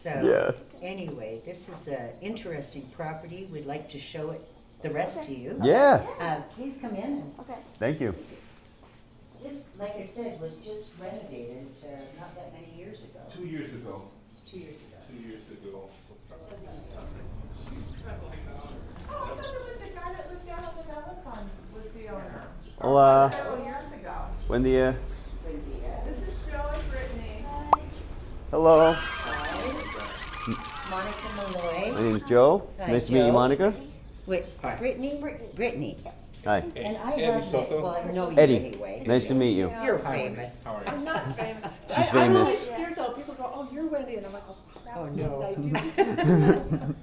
So anyway, this is an interesting property. We'd like to show it the rest to you. Yeah. Please come in. Okay. Thank you. This, like I said, was just renovated not that many years ago. 2 years ago. It's 2 years ago. 2 years ago. Oh, I thought it was the guy that lived down at the Telecom was the owner. Hola. Several years ago. Wendy. This is Joe and Brittany. Hello. Hi. Monica Malloy. My name's Joe. Hi, Nice to meet you, Joe. Monica. Wait, Hi. Brittany? Brittany. Hi. And I Eddie have met, Soto. well, I know you Eddie. anyway. Nice to meet you. You're Hi, Wendy. famous. How are you? I'm not famous. She's I'm really famous. scared though. People go, "Oh, you're Wendy," and I'm like, "Oh crap, Oh, what no. did I do?"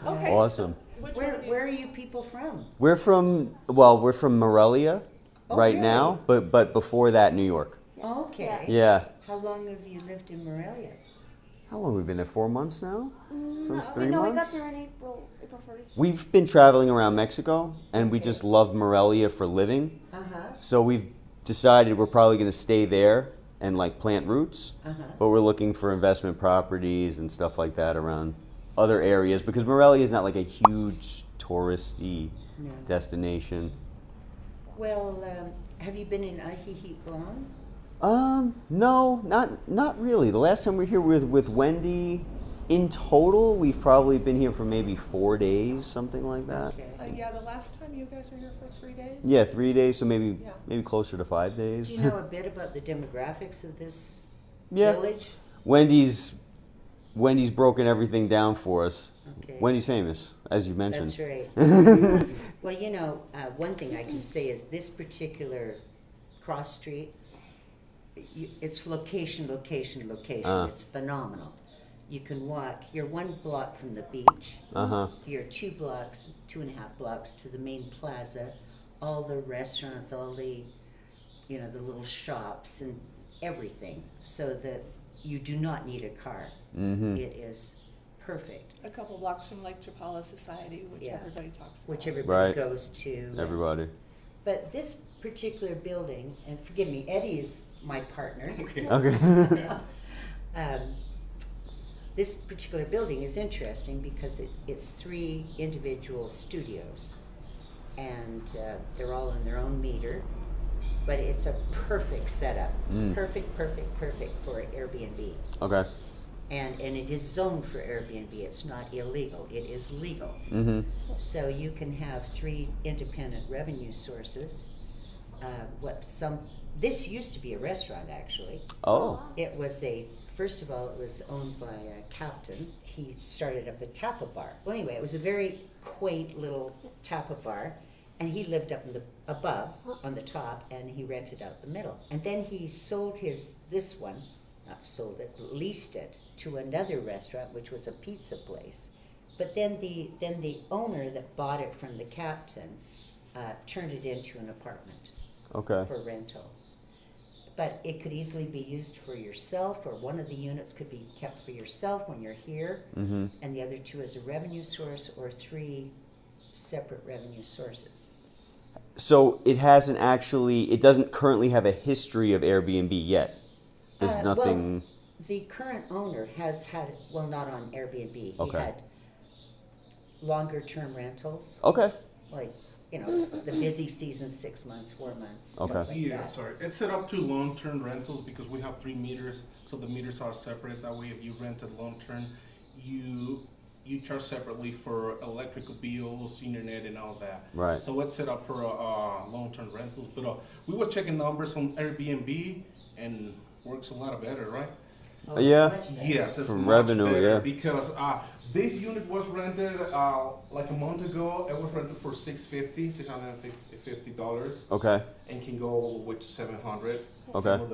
Okay. Awesome. Which Where, one of you? where are you people from? We're from Morelia Oh, right really? now, but before that, New York. Okay. Yeah. How long have you lived in Morelia? How long have we been there? 4 months now? Some 3 no, we got months? there in April 1st. We've been traveling around Mexico, and we just love Morelia for living. Uh-huh. So we've decided we're probably going to stay there and like plant roots, Uh-huh. but we're looking for investment properties and stuff like that around other areas because Morelia is not like a huge touristy No. destination. Well, have you been in Ajijic long? No, not really. The last time we were here with Wendy, in total, we've probably been here for maybe 4 days, something like that. Okay. Yeah, the last time you guys were here for 3 days. Yeah, 3 days, so maybe Yeah. maybe closer to 5 days. Do you know a bit about the demographics of this Yeah. village? Wendy's broken everything down for us. Okay. Wendy's famous, as you mentioned. That's right. Well, you know, one thing I can say is this particular cross street, it's location, location, location. It's phenomenal. You can walk, you're 1 block from the beach. Uh-huh. You're 2 blocks, 2.5 blocks to the main plaza, all the restaurants, all the, you know, the little shops and everything, so that you do not need a car. Mm-hmm. It is perfect, A couple blocks from Lake Chapala Society, which Yeah. everybody talks about. which everybody Right. goes to. Everybody. But this particular building, and forgive me, Eddie is my partner. Okay. Okay. This particular building is interesting because it's 3 individual studios, and they're all in their own meter, but it's a perfect setup. Perfect for Airbnb. Okay. And it is zoned for Airbnb. It's not illegal. It is legal. Mm-hmm. So you can have 3 independent revenue sources. This used to be a restaurant, actually. Oh. It was first of all, it was owned by a captain. He started up a tapa bar. Well, anyway, it was a very quaint little tapa bar, and he lived up above on the top, and he rented out the middle. And then he sold leased it to another restaurant, which was a pizza place. But then the owner that bought it from the captain turned it into an apartment Okay. for rental. But it could easily be used for yourself, or one of the units could be kept for yourself when you're here, Mm-hmm. and the other 2 as a revenue source, or 3 separate revenue sources. So it doesn't currently have a history of Airbnb yet. There's nothing. Well, the current owner has had, well, not on Airbnb. He Okay. had longer term rentals, Okay. like, you know, the busy season, 6 months, 4 months. stuff Okay. like Yeah, that. sorry. It's set up to long-term rentals because we have 3 meters, so the meters are separate. That way, if you rent it long-term, you charge separately for electrical bills, senior net, and all that. Right. So it's set up for long-term rentals. But we were checking numbers on Airbnb, and works a lot better, right? Oh, Yeah. much better. Yes, it's From much revenue, better yeah. because this unit was rented like a month ago. It was rented for $650, Okay. and can go all the way to 700. Okay. Same with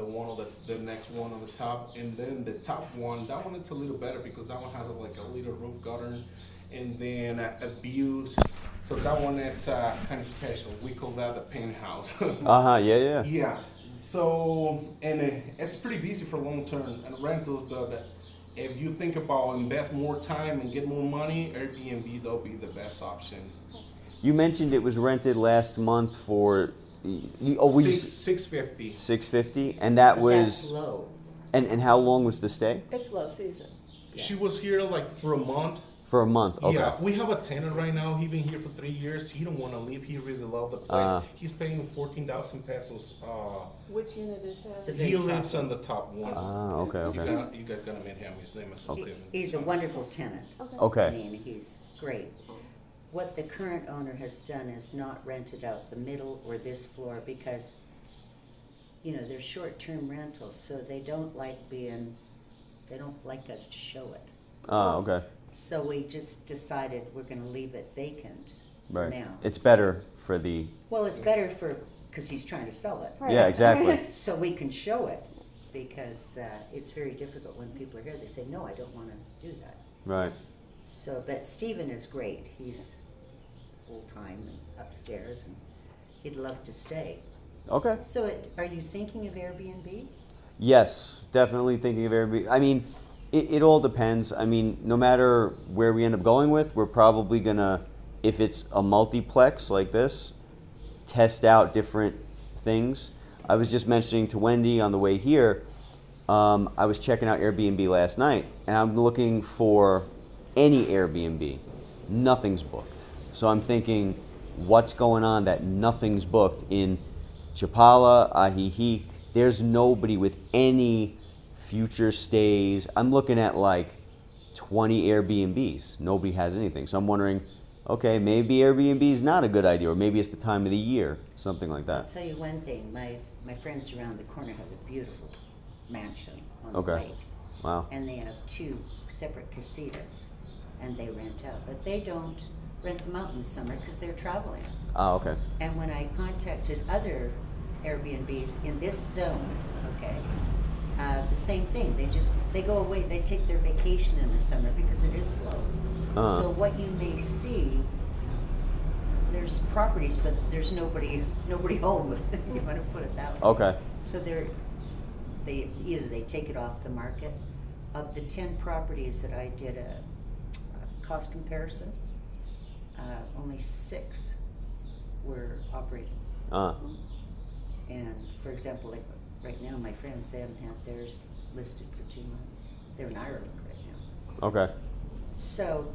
the next one on the top, and then the top one, that one it's a little better because that one has like a little roof gutter, and then a views. So that one it's kind of special. We call that the penthouse. Uh-huh. Yeah. Yeah. So, and it's pretty busy for long-term and rentals, but if you think about invest more time and get more money, Airbnb, they'll be the best option. You mentioned it was rented last month for $650. $650, and that But was that's low. and how long was the stay? It's low season. She was here like for a month. For a month, okay. Yeah, we have a tenant right now. He been here for 3 years. He don't want to leave. He really love the place. He's paying 14,000 pesos. Which unit is that? The He very lives top. on the top one. Okay, okay. You guys gonna meet him. His name is Steven. He's a wonderful tenant. I Okay, mean, he's great. What the current owner has done is not rented out the middle or this floor because, you know, they're short-term rentals, so they don't like us to show it. okay, So we just decided we're gonna leave it vacant for right. now. It's better for the, Well, it's better because he's trying to sell it. yeah, exactly. So we can show it because it's very difficult when people are here. They say, no, I don't wanna do that. Right. So, but Stephen is great. He's full-time and upstairs and he'd love to stay. Okay. So are you thinking of Airbnb? Yes, definitely thinking of Airbnb. I mean, it all depends. I mean, no matter where we end up going with, we're probably gonna, if it's a multiplex like this, test out different things. I was just mentioning to Wendy on the way here, I was checking out Airbnb last night, and I'm looking for any Airbnb. Nothing's booked. So I'm thinking, what's going on that nothing's booked in Chapala, Ajijic? There's nobody with any future stays. I'm looking at like 20 Airbnbs. Nobody has anything. So I'm wondering, okay, maybe Airbnb is not a good idea, or maybe it's the time of the year, something like I'll that. tell you one thing. My friends around the corner have a beautiful mansion on the Okay. lake. Wow. And they have 2 separate casitas and they rent out. But they don't rent them out in the summer because they're traveling. Okay. And when I contacted other Airbnbs in this zone, okay, the same thing. They go away. They take their vacation in the summer because it is slow. So what you may see, there's properties, but there's nobody home. If you want to put it that way. Okay. So they either take it off the market. Of the 10 properties that I did a cost comparison, only 6 were operating. And for example, like right now, my friend Sam had theirs listed for 2 months. They're in Ireland right now. Okay. So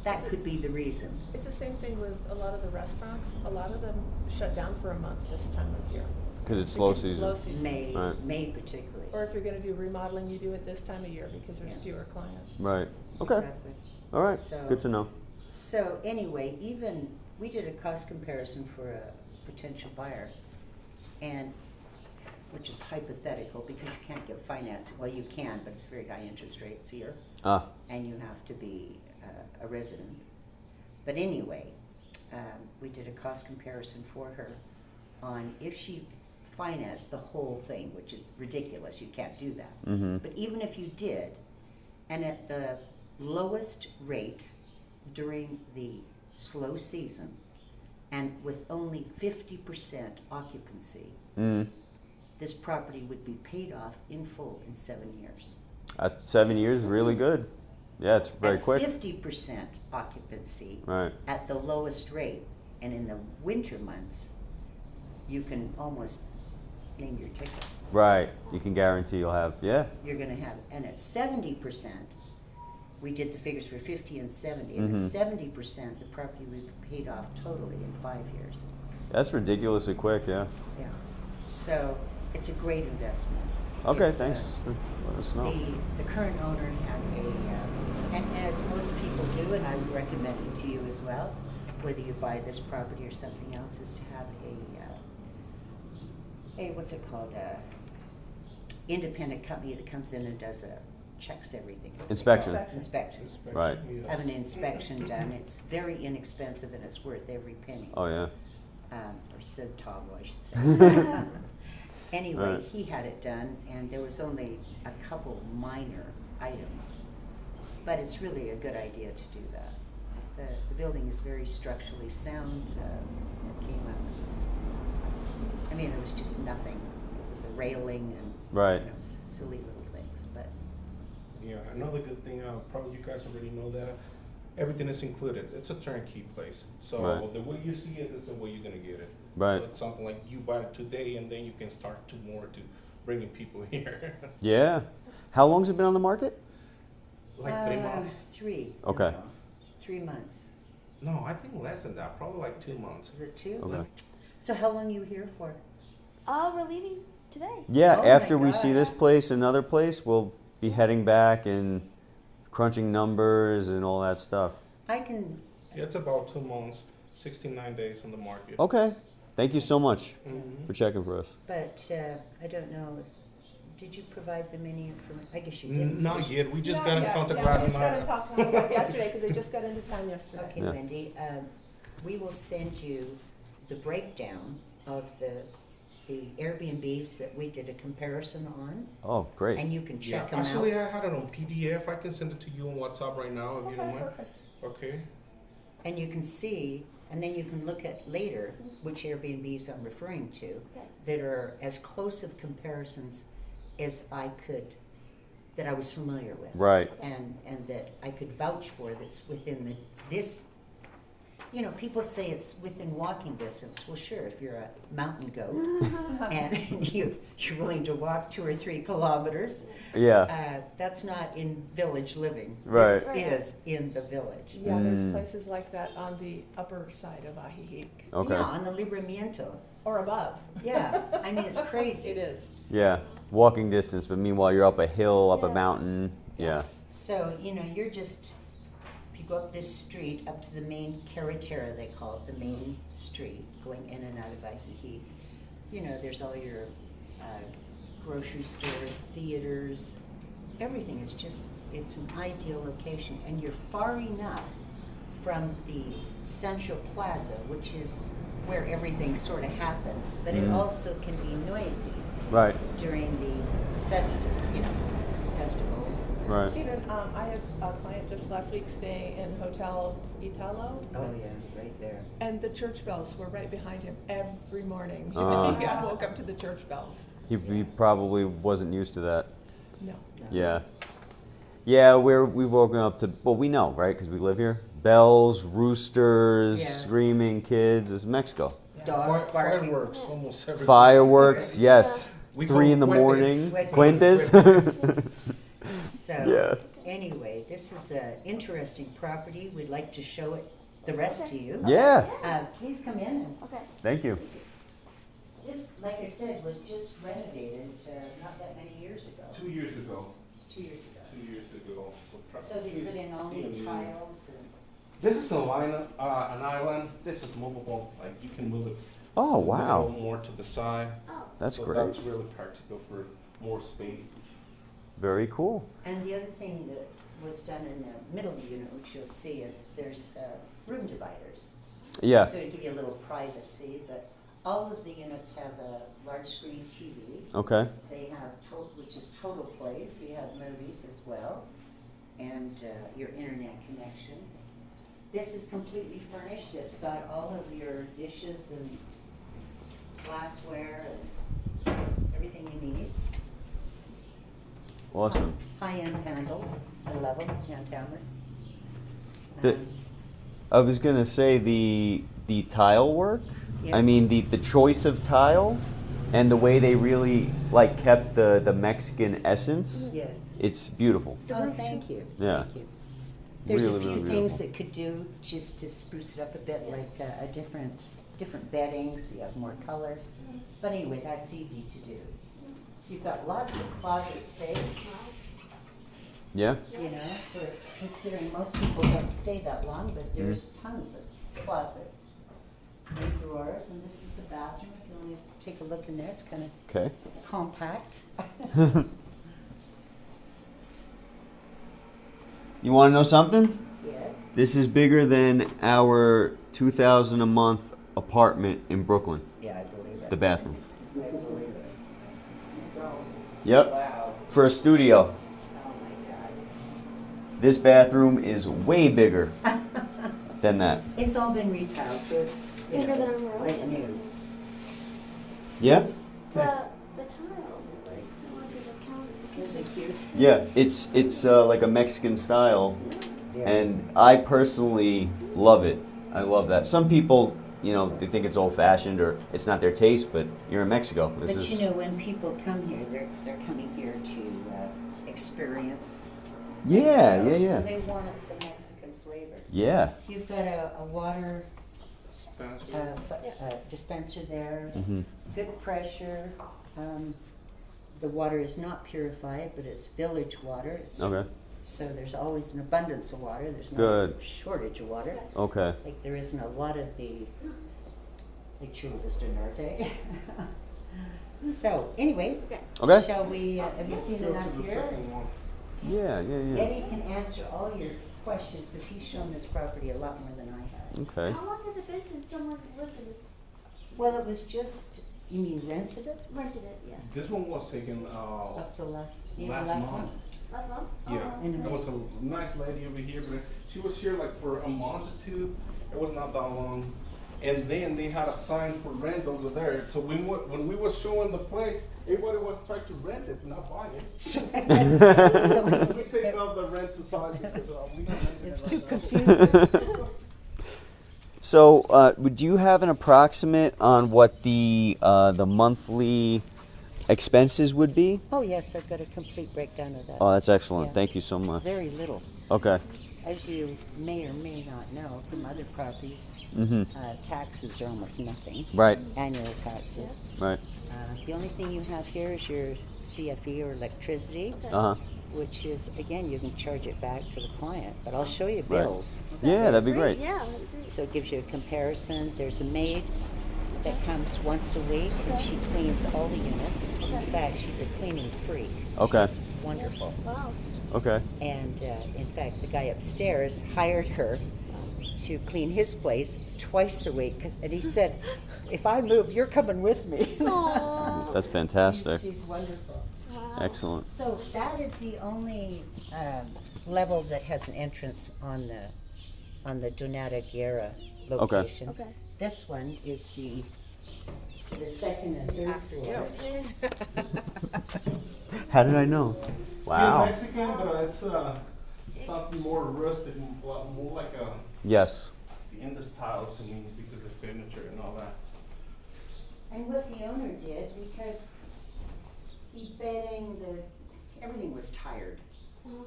that could be the reason. It's the same thing with a lot of the restaurants. A lot of them shut down for a month this time of year. Because it's slow Because it's season. slow season. May, Right. May particularly. Or if you're gonna do remodeling, you do it this time of year because there's Yeah. fewer clients. Right. Okay. Exactly. All right. So- Good to know. So anyway, even we did a cost comparison for a potential buyer, and which is hypothetical because you can't get financing. Well, you can, but it's very high interest rates here, and you have to be a resident. But anyway, we did a cost comparison for her on if she financed the whole thing, which is ridiculous. You can't do that. Mm-hmm. But even if you did, and at the lowest rate during the slow season, and with only 50% occupancy, this property would be paid off in full in 7 years. 7 years is really good. Yeah, it's very quick. At 50% occupancy, Right. at the lowest rate, and in the winter months, you can almost name your ticket. Right. You can guarantee you'll have, yeah. You're gonna have, and at 70%, we did the figures for 50 and 70, and at 70%, the property would be paid off totally in 5 years. That's ridiculously quick, yeah. Yeah, so it's a great investment. Okay, It's, thanks. Let us know. The current owner had and as most people do, and I would recommend it to you as well, whether you buy this property or something else, is to have what's it called, independent company that comes in and checks everything. Inspection. Inspection. Right. Yes. Have an inspection done. It's very inexpensive and it's worth every penny. Oh, yeah. Or centavo, I should say. Anyway, Right. he had it done, and there was only a couple minor items, but it's really a good idea to do that. The building is very structurally sound. It came up. I mean, there was just nothing. It was a railing and Right. silly little things, but Yeah, another good thing, probably you guys already know that, everything is included. It's a turnkey place. So Right. the way you see it is the way you're gonna get it. Right. So it's something like you buy it today and then you can start tomorrow to bringing people here. Yeah. How long's it been on the market? Like 3 months? 3. Okay. 3 months. No, I think less than that. Probably like 2 months. Is it 2? Okay. So how long are you here for? We're leaving today. Yeah, Oh my after we see this gosh. place, another place, we'll be heading back and crunching numbers and all that stuff. I can, Yeah, it's about 2 months, 69 days on the market. Okay. Thank you so much Mhm. for checking for us. but I don't know if, did you provide them any information? I guess you didn't. Not yet. We just Not got in yet. contact Yeah, we last just got in night. contact yesterday, because they just got into town yesterday. Okay, Yeah. Wendy, we will send you the breakdown of the Airbnbs that we did a comparison on, Oh, great. and you can Yeah, check them out. actually, I had it on PDF. I can send it to you on WhatsApp right now if you don't Okay, mind. perfect. Okay. And you can see, and then you can look at later which Airbnbs I'm referring to Okay. that are as close of comparisons as I could, that I was familiar with. Right. And that I could vouch for, that's within this, you know, people say it's within walking distance. Well, sure, if you're a mountain goat and you're willing to walk 2 or 3 kilometers, Yeah. that's not in village living. Right. This is in the village. Yeah, there's Mm. places like that on the upper side of Ajijic, Okay. Yeah, on the Libramiento. or above. Yeah, I mean, it's crazy. It is. Yeah. Walking distance, but meanwhile you're up a hill, up a Yeah. mountain. Yeah. Yes. So, you know, you're just, if you go up this street, up to the main carretera, they call it, the main street, going in and out of Ajijic, you know, there's all your grocery stores, theaters, everything is just, it's an ideal location. And you're far enough from the Central Plaza, which is where everything sort of happens, but it Mm. also can be noisy Right. during the festivals. Right. Even, I had a client just last week staying in Hotel Italo. Oh, yeah, right there. And the church bells were right behind him every morning. Ah. I woke up to the church bells. He probably wasn't used to that. No. Yeah. Yeah, we've woken up to, well, we know, right? Because we live here. Bells, roosters, Yes. screaming kids. It's Mexico. Dogs barking. Fireworks almost every Fireworks, yes. We 3 call in the Cuentes. morning. Cuentes. Quintes. So, Yeah. anyway, this is an interesting property. We'd like to show it, the rest to you. Yeah. Please come in. And Okay. Thank you. this, like I said, was just renovated not that many years ago. 2 years ago. It's 2 years ago. 2 years ago. So they put in all new Still new. tiles and. This is an island. This is movable. Like you can move it Oh, a wow. little more to the side. Oh. That's So great. That's really practical for more space. Very cool. And the other thing that was done in the middle unit, which you'll see, is there's room dividers. Yeah. So to give you a little privacy, but all of the units have a large screen TV. Okay. They have, which is total play, so you have movies as well, and your internet connection. This is completely furnished. It's got all of your dishes and glassware and everything you need. Awesome. High-end handles. I love them, hand-hammered. The- I was gonna say the tile work. I Yes. mean the choice of tile, and the way they really like kept the Mexican essence. Yes. It's beautiful. Oh, thank you. Yeah. Thank you. There's Really, a few really things beautiful. that could do just to spruce it up a bit, like a different bedding, so you have more color. But anyway, that's easy to do. You've got lots of closet space, Yeah. you know, for considering most people don't stay that long, but there's tons of closet and drawers, and this is the bathroom. If you want to take a look in there, it's kind of Okay. compact. You want to know something? Yes. This is bigger than our 2,000 a month apartment in Brooklyn. Yeah, I believe it. The bathroom. I believe it. Yep. Wow. For a studio. Oh my God. This bathroom is way bigger than that. It's all been retiled, so it's, you Bigger know, than it's our like own. new. Yeah? The tiles are like similar to the counter. Isn't it cute? Yeah, it's like a Mexican style, Yeah. and I personally love it. I love that. Some people, you know, they think it's old-fashioned or it's not their taste, but you're in Mexico. This But is you know, when people come here, they're coming here to experience Yeah, yeah, So yeah. they want it the Mexican flavor. Yeah. You've got a water Spencer. dispenser there, Mhm. good pressure. The water is not purified, but it's village water. Okay. So there's always an abundance of water. There's no Good. shortage of water. Okay. Like there isn't a lot of the Chula Vista Norte. So anyway, Okay. shall we? Have you seen enough here? Yeah, yeah, yeah. Eddie can answer all your questions because he's shown this property a lot more than I have. Okay. How long has it been since someone lived in this, Well, it was just, you mean rented it? rented it, yeah? This one was taken, Up to last last month. Last month? Yeah, Oh, And- there was a nice lady over here, but she was here like for a month or two. It was not that long. And then they had a sign for rent over there. So when we was showing the place, everybody was trying to rent it, not buy it. So We take out the rent aside because we don't rent it it's right too now. confusing. So, would you have an approximate on what the monthly expenses would be? Oh, yes, I've got a complete breakdown of that. Oh, that's excellent. Yeah. Thank you so much. Very little. Okay. As you may or may not know from other properties, Mm-hmm. taxes are almost nothing, Right. annual taxes. Right. The only thing you have here is your CFE or electricity, Uh huh. which is, again, you can charge it back to the client, but I'll show you Right. bills. Yeah, that'd be great. Yeah, that'd be great. So it gives you a comparison. There's a maid that comes once a week and she cleans all the units. In fact, she's a cleaning freak. Okay. She's wonderful. Wow. Okay. And in fact, the guy upstairs hired her to clean his place twice a week. And he said, if I move, you're coming with me. Aw. That's fantastic. She's wonderful. Wow. Excellent. So that is the only level that has an entrance on the Donata Guerra location. Okay. This one is the second and third floor. How did I know? Wow. Still Mexican, but it's something more rustic, more like a Yes. hacienda style to me because of the furniture and all that. And what the owner did, because everything was tired.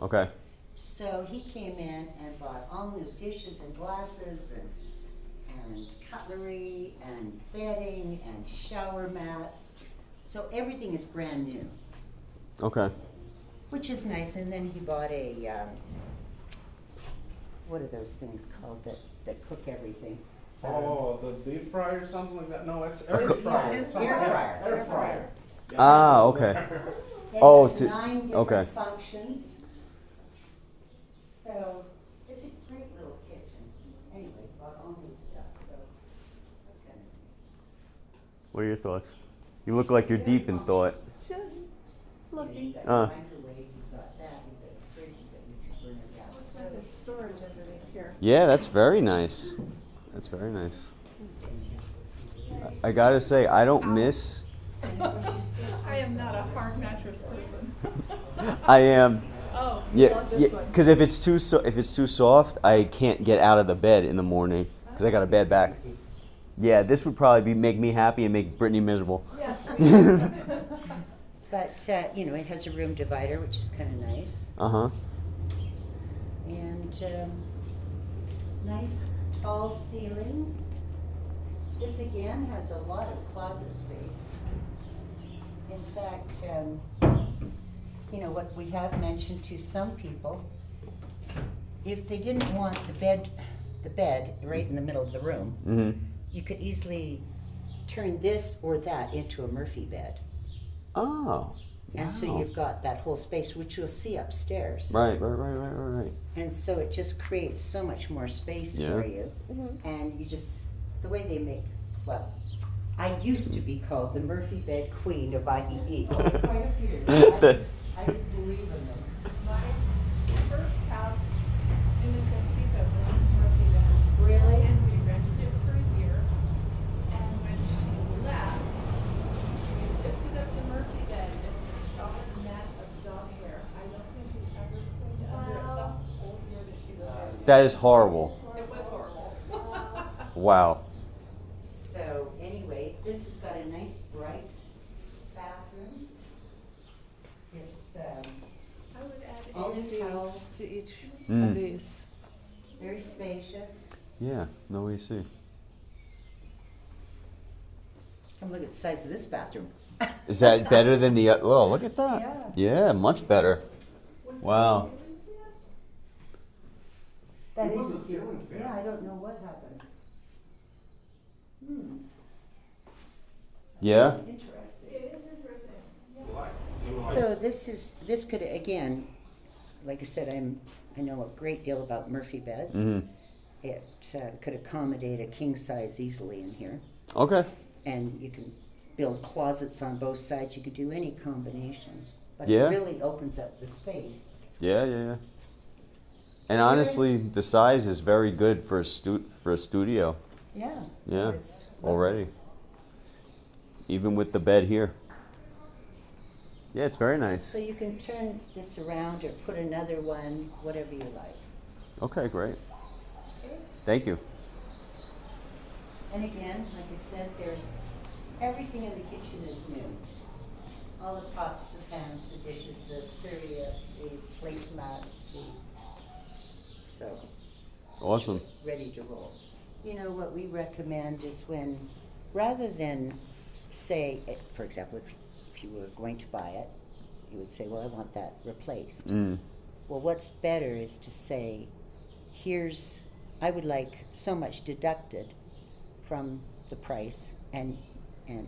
Okay. So he came in and bought all new dishes and glasses and cutlery and bedding and shower mats. So everything is brand new, Okay. which is nice. And then he bought what are those things called that cook everything? Oh, the deep fryer or something like that? No, it's A air co- fryer. Air Something- fryer. Air fryer. Yeah, Ah, so okay. It Oh, has to- 9 different okay. functions. So it's a great little kitchen. Anyway, bought all new stuff, so that's kind of. What are your thoughts? You look like you're deep in thought. Just looking. You've got Uh. your microwave, you've got that, you've got the fridge, you've got your burner gas. Looks like there's storage underneath here. Yeah, that's very nice. That's very nice. I gotta say, I don't miss. I am not a hard mattress person. I am. Oh, Yeah, love this yeah. one. Because if it's too soft, I can't get out of the bed in the morning because I got a bad back. Yeah, this would probably make me happy and make Brittany miserable. Yeah. But, it has a room divider, which is kind of nice. Uh huh. And nice tall ceilings. This again has a lot of closet space. In fact, what we have mentioned to some people, if they didn't want the bed right in the middle of the room, Mm-hmm. you could easily turn this or that into a Murphy bed. Oh. And so wow. you've got that whole space, which you'll see upstairs. Right. And so it just creates so much more space Yeah. for you. And the way they make, well, I used to be called the Murphy Bed Queen of IEE. Quite a few years. I just believe in them. My first house in the casita was a Murphy bed. Really? And we rented it for a year. And when she left, we lifted up the Murphy bed and it was a solid mat of dog hair. I don't think we ever cleaned under it the whole year that she lived there. That is horrible. It was horrible. Wow. So anyway, this has got a nice bright bathroom. It's I would add all new AC. towels. to each Mm. of these. Very spacious. Yeah, no AC. Come look at the size of this bathroom. Is that better than the? Oh, look at that. Yeah, much better. Wow. That It is was a a ceiling fan. Yeah, I don't know what happened. Yeah. Interesting. It is interesting. Like, So this could, again, like I said, I know a great deal about Murphy beds. Mm-hmm. It could accommodate a king size easily in here. Okay. And you can build closets on both sides. You could do any combination. But Yeah. it really opens up the space. Yeah, yeah, yeah. And honestly, the size is very good for a studio. Yeah. Yeah, It's- already. Even with the bed here. Yeah, it's very nice. So you can turn this around or put another one, whatever you like. Okay, great. Thank you. And again, like I said, there's everything in the kitchen is new. All the pots, the pans, the dishes, the serviettes, the placemats, so Awesome. ready to roll. You know, what we recommend is when, rather than say, for example, if you were going to buy it, you would say, well, I want that replaced. Mm. Well, what's better is to say, I would like so much deducted from the price, and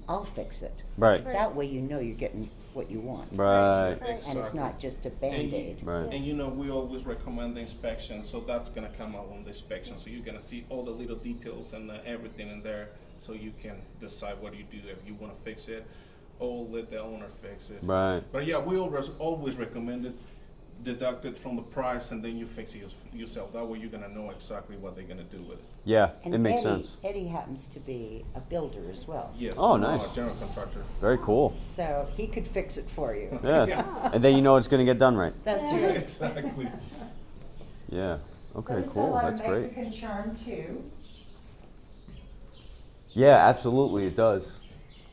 I'll fix it. Right. That way you know you're getting what you want. Right. And it's not just a Band-Aid. Right. And you know, we always recommend the inspection, so that's gonna come out on the inspection. So you're gonna see all the little details and everything in there, so you can decide what you do, if you wanna fix it or let the owner fix it. Right. But yeah, we always recommend it, deduct it from the price, and then you fix it yourself. That way you're gonna know exactly what they're gonna do with it. Yeah, And it makes Eddie, sense. Eddie happens to be a builder as well. Yes. Oh, nice. General contractor. Very cool. So he could fix it for you. Yeah. And then you know it's going to get done right. That's right. Exactly. Yeah. So Okay, it's got a cool. lot That's of great. Mexican charm too. Yeah, absolutely, it does.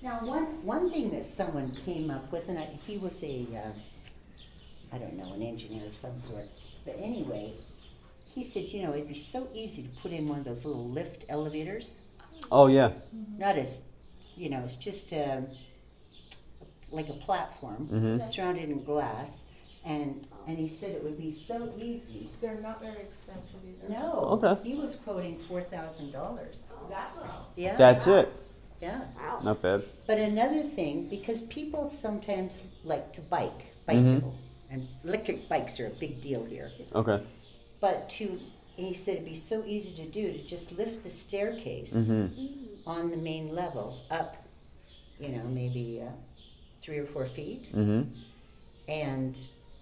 Now, one thing that someone came up with, and he was I don't know, an engineer of some sort, but anyway, he said, you know, it'd be so easy to put in one of those little lift elevators. Oh, yeah. Not as, you know, it's just like a platform Mhm. surrounded in glass, and he said it would be so easy. They're not very expensive either. No, Okay. he was quoting $4,000. That low. Yeah, That's it. yeah. Not bad. But another thing, because people sometimes like to Mm-hmm. bicycle, and electric bikes are a big deal here. Okay. But he said it'd be so easy to do, to just lift the staircase Mm-hmm. on the main level up, you know, maybe 3 or 4 feet, Mm-hmm. and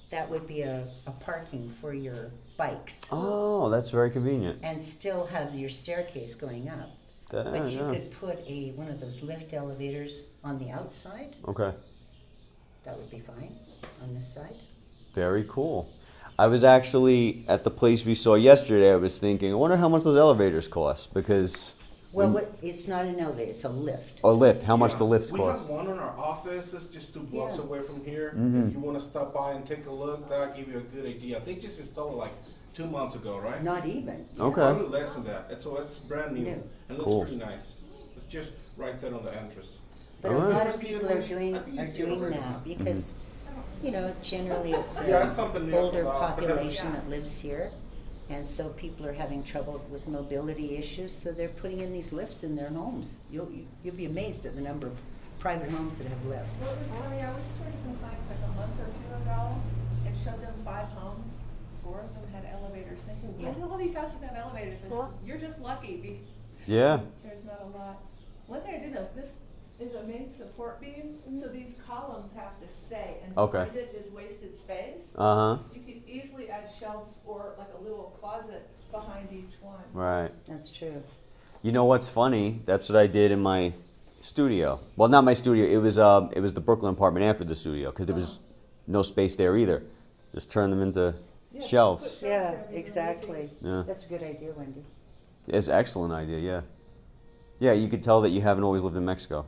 that would be a parking for your bikes, Oh, that's very convenient. and still have your staircase going up. But you Yeah. could put one of those lift elevators on the outside. Okay. That would be fine on this side. Very cool. I was actually at the place we saw yesterday. I was thinking, I wonder how much those elevators cost, because Well, it's not an elevator; it's a lift. or lift. How much Yeah. the lifts We cost? have one in our office. It's just 2 blocks Yeah. away from here. Mhm. If you want to stop by and take a look, that'll give you a good idea. They just installed it like 2 months ago, right? Not even. Okay. Probably less than that. It's brand new New. and looks Cool. pretty nice. It's just right there on the entrance. But Alright. a lot of See it, people are Wendy? doing I think you see it already. now because, you know, generally it's Yeah, it's something new older for us, but that's- population that lives here, and so people are having trouble with mobility issues, so they're putting in these lifts in their homes. You'll be amazed at the number of private homes that have lifts. Well, it was funny, I was showing some clients like a month or 2 ago and showed them 5 homes. 4 of them had elevators. They said, why Yeah. do all these houses have elevators? I said, Well- you're just lucky. Yeah. There's not a lot. One thing I did notice, this is a main support beam, so these columns have to stay, and Okay. behind it is wasted space. Uh huh. You could easily add shelves or like a little closet behind each one. Right. That's true. You know what's funny? That's what I did in my studio. Well, not my studio. It was the Brooklyn apartment after the studio because there was no space there either. Just turn them into Yeah, shelves. put Yeah, there would be really exactly. easy. Yeah. That's a good idea, Wendy. It's an excellent idea. Yeah. Yeah, you could tell that you haven't always lived in Mexico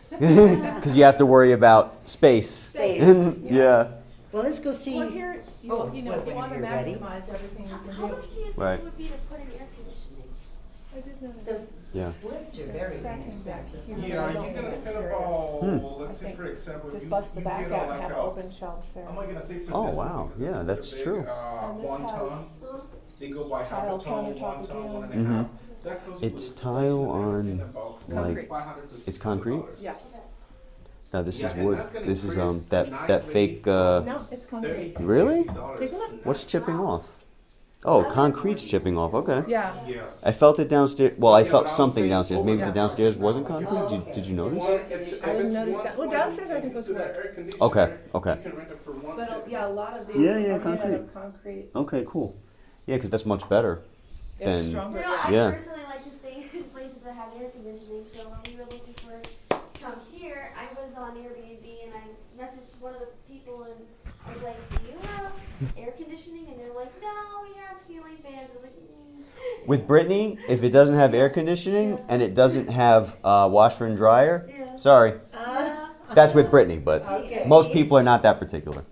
because you have to worry about space. Space. Yeah. Well, let's go see. Well, here You, Oh, you know, well, if you when want to you're ready. maximize everything you can How do. much do you think Right. it would be to put in air conditioning? I did The notice. Yeah. splits are There's very cracking back inexpensive. here. Yeah, I you're don't gonna think spend it's about, Hmm. let's I say think for example, Just you, bust the you back get out like and have a, open shelves there. I'm not gonna say for Oh, example, wow. because Yeah, it's that's a big, true. And this one ton. has They go by half tile a ton, countertop 1 ton, again. 1.5. Mhm. That goes with It's installation tile and everything, on, about like- $500 to it's concrete? $600. Yes. No, this Yeah, is and wood. that's gonna This is increase that the night that rate fake. from No, it's concrete. $30 to Really? $50 Take a look. an What's hour. chipping off? Oh, concrete's chipping off. Okay. Yeah. Yes. I felt it downstairs. Well, I Yeah, felt but I'm something saying downstairs. Maybe the overhead downstairs pressure wasn't now, like concrete. if Did you notice? I didn't notice that. Well, downstairs I think was wood. Okay, okay. You can rent it for But 150. yeah, a lot of these Yeah, are yeah, made out concrete. of concrete. Okay, cool. Yeah, because that's much better. It's Then- You stronger. know, I Yeah. personally like to stay in places that have air conditioning, so when we were looking for come here, I was on Airbnb and I messaged one of the people and I was like, do you have air conditioning? And they're like, no, we have ceiling fans. I was like, With Brittany, if it doesn't have air conditioning and it doesn't have washer and dryer, Yeah. sorry, yeah. that's with Brittany. But Okay. most people are not that particular.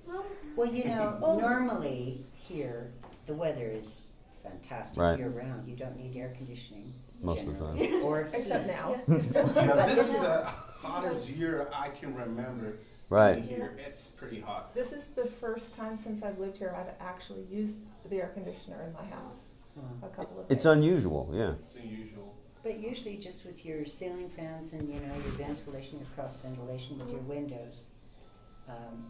Well, you know, normally here, the weather is fantastic Right. year round. You don't need air conditioning Most of the generally, or Except heat. now. Yeah, this is the hottest year I can remember. Right. In here, it's pretty hot. This is the first time since I've lived here I've actually used the air conditioner in my house. A couple of days. It's unusual. Yeah. It's unusual. But usually just with your ceiling fans and, you know, your ventilation, your cross ventilation with your windows,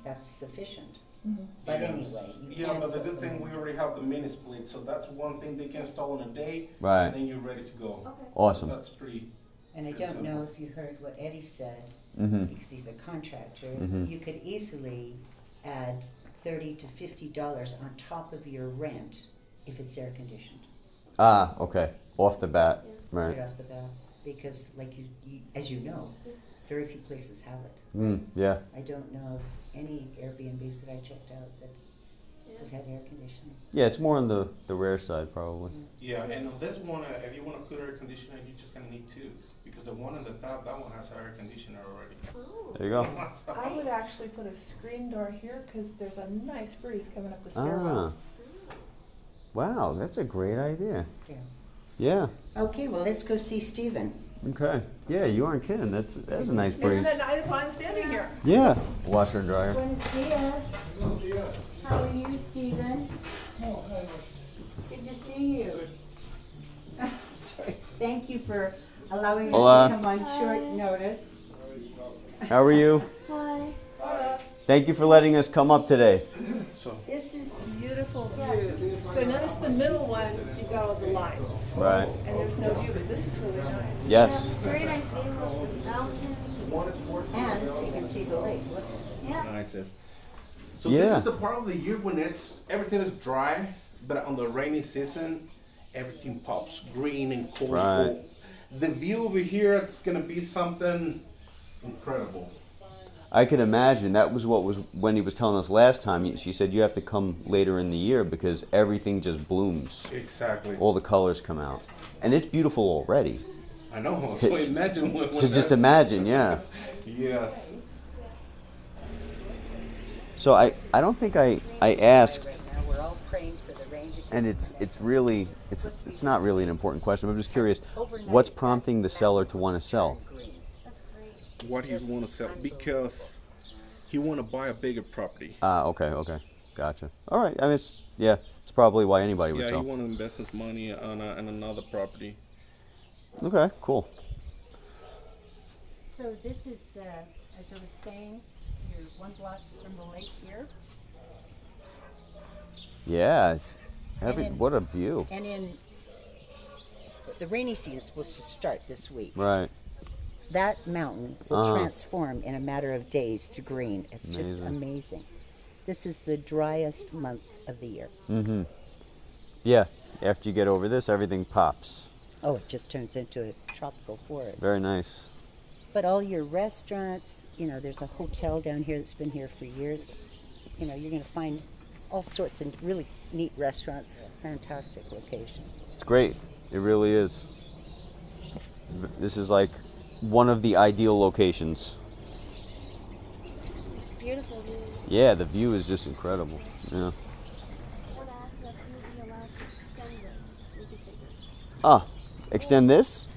that's sufficient. Mhm. But Yeah. anyway, you Yeah, can but the put good thing, we them- already have the mini split, so that's one thing they can install in a day, Right. and then you're ready to go. Okay. Awesome. That's pretty. And I Pretty don't know simple. if you heard what Eddie said, Mm-hmm. because he's a contractor, Mhm. you could easily add $30 to $50 on top of your rent if it's air conditioned, Ah, okay. Off the bat. right Right. off the bat. Because like you, as you know, very few places have it. Mm, yeah. I don't know of any Airbnbs that I checked out that had air conditioning. Yeah, it's more on the rare side, probably. Yeah, and on this one, if you want to put air conditioner, you're just gonna need two, because the one on the top, that one has air conditioner already. Oh. There you go. So- I would actually put a screen door here because there's a nice breeze coming up the Ah. stairwell. Wow, that's a great idea. Yeah. Yeah. Okay, well, let's go see Stephen. Okay. Yeah, you aren't kidding. That's a nice breeze. Isn't it nice? That's why I'm standing here. Yeah. Washer and dryer. Buenos dias. How are you, Stephen? Good to see you. Sorry. Thank you for allowing us Hola. to come on short notice. How are you? Hi. Thank you for letting us come up today. So, This is Beautiful views. So notice the middle one, you've got all the lines. Right. And there's no view, but this is really nice. Yes. Very nice view of the mountain. and you can see the lake. Look. Yeah. nice. So Yeah. this is the part of the year when everything is dry, but on the rainy season, everything pops green and colorful. Right. The view over here, it's gonna be something incredible. I can imagine that was what was Wendy was telling us last time. She said you have to come later in the year because everything just blooms. Exactly. All the colors come out. And it's beautiful already. I know. To- So imagine when So just that- imagine, yeah. Yes. So I don't think I asked, Right now, we're all praying for the rain to come. and it's really it's not really an important question. I'm just curious, what's prompting the seller to want to sell? That's great. What he want to sell? Because he want to buy a bigger property. Ah, okay, gotcha. All right, I mean it's probably why anybody would Yeah, he sell. want to invest his money on another property. Okay, cool. So this is, as I was saying, you're one block from the lake here. Yeah, And then- what a view. And in the rainy season is supposed to start this week. Right. That mountain will Uh-huh. transform in a matter of days to green. It's just Amazing. amazing. This is the driest month of the year. Mm-hmm. Yeah. After you get over this, everything pops. Oh, it just turns into a tropical forest. Very nice. But all your restaurants, you know, there's a hotel down here that's been here for years. You know, you're going to find all sorts of really neat restaurants. Fantastic location. It's great. It really is. This is like one of the ideal locations. Beautiful view. Yeah, the view is just incredible. Yeah. Ah, extend this?